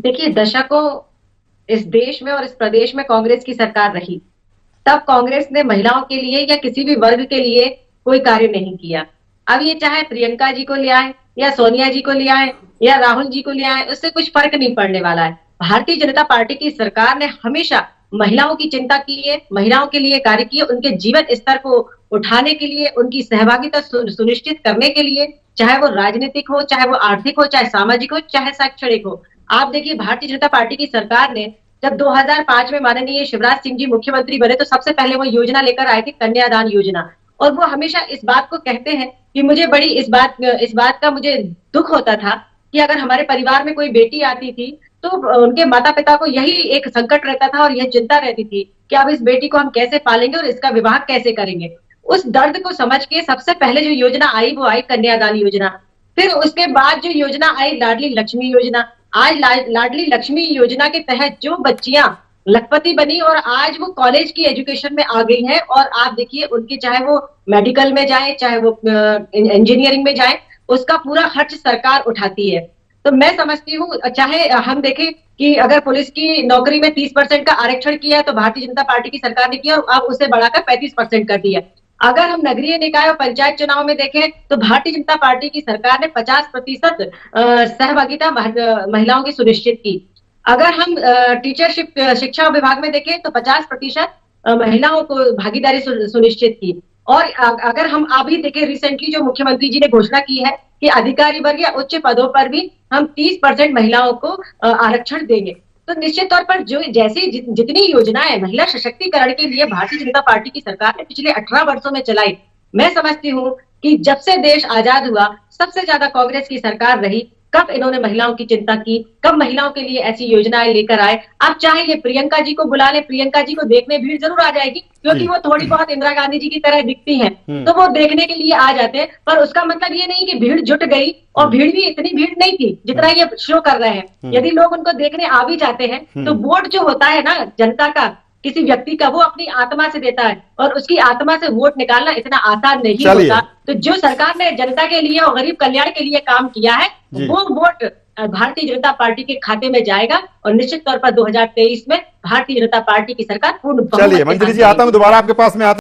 देखिए, दशकों इस देश में और इस प्रदेश में कांग्रेस की सरकार रही। तब कांग्रेस ने महिलाओं के लिए या किसी भी वर्ग के लिए कोई कार्य नहीं किया। अब ये चाहे प्रियंका जी को ले आए या सोनिया जी को ले आए या राहुल जी को ले आए, उससे कुछ फर्क नहीं पड़ने वाला है। भारतीय जनता पार्टी की सरकार ने हमेशा महिलाओं की चिंता की है, महिलाओं के लिए कार्य किए, उनके जीवन स्तर को उठाने के लिए, उनकी सहभागिता सुनिश्चित करने के लिए, चाहे वो राजनीतिक हो, चाहे वो आर्थिक हो, चाहे सामाजिक हो, चाहे शैक्षणिक हो। आप देखिए, भारतीय जनता पार्टी की सरकार ने जब 2005 में माननीय शिवराज सिंह जी मुख्यमंत्री बने तो सबसे पहले वो योजना लेकर आए थे, कन्यादान योजना। और वो हमेशा इस बात को कहते हैं कि मुझे बड़ी इस बात का मुझे दुख होता था कि अगर हमारे परिवार में कोई बेटी आती थी तो उनके माता पिता को यही एक संकट रहता था और यह चिंता रहती थी कि अब इस बेटी को हम कैसे पालेंगे और इसका विवाह कैसे करेंगे। उस दर्द को समझ के सबसे पहले जो योजना आई वो आई कन्यादान योजना। फिर उसके बाद जो योजना आई लाडली लक्ष्मी योजना। आज लाडली लक्ष्मी योजना के तहत जो बच्चियां लखपति बनी और आज वो कॉलेज की एजुकेशन में आ गई हैं, और आप देखिए उनकी चाहे वो मेडिकल में जाए चाहे वो इंजीनियरिंग में जाए, उसका पूरा खर्च सरकार उठाती है। तो मैं समझती हूँ, चाहे हम देखें कि अगर पुलिस की नौकरी में 30% का आरक्षण किया है तो भारतीय जनता पार्टी की सरकार ने किया, और अब उसे बढ़ाकर 35% कर दिया। अगर हम नगरीय निकाय और पंचायत चुनाव में देखें तो भारतीय जनता पार्टी की सरकार ने 50% सहभागिता महिलाओं की सुनिश्चित की। अगर हम टीचरशिप शिक्षा विभाग में देखें तो 50% महिलाओं को भागीदारी सुनिश्चित की। और अगर हम अभी देखें, रिसेंटली जो मुख्यमंत्री जी ने घोषणा की है कि अधिकारी वर्ग या उच्च पदों पर भी हम 30% महिलाओं को आरक्षण देंगे। तो निश्चित तौर पर जो जैसी जितनी योजनाएं महिला सशक्तिकरण के लिए भारतीय जनता पार्टी की सरकार ने पिछले 18 वर्षों में चलाई, मैं समझती हूँ कि जब से देश आजाद हुआ सबसे ज्यादा कांग्रेस की सरकार रही। कब इन्होंने महिलाओं की चिंता की, कब महिलाओं के लिए ऐसी योजनाएं लेकर आए। आप चाहेंगे प्रियंका जी को बुला ले, प्रियंका जी को देखने भीड़ जरूर आ जाएगी क्योंकि जी। वो थोड़ी बहुत इंदिरा गांधी जी की तरह दिखती हैं। हम्म। तो वो देखने के लिए आ जाते हैं, पर उसका मतलब ये नहीं कि भीड़ जुट गई। और हम्म। भीड़ भी इतनी भीड़ नहीं थी जितना हम्म। ये शो कर रहे हैं। हम्म। यदि लोग उनको देखने आ भी जाते हैं तो हम्म। वोट जो होता है ना जनता का, किसी व्यक्ति का, वो अपनी आत्मा से देता है, और उसकी आत्मा से वोट निकालना इतना आसान नहीं चलिए। होता। तो जो सरकार ने जनता के लिए और गरीब कल्याण के लिए काम किया है, जी। वो वोट भारतीय जनता पार्टी के खाते में जाएगा, और निश्चित तौर पर 2023 में भारतीय जनता पार्टी की सरकार पूर्ण चलिए बहुमत के मंजरी साथ जी, आता हूं बनेगी। दोबारा आपके पास में।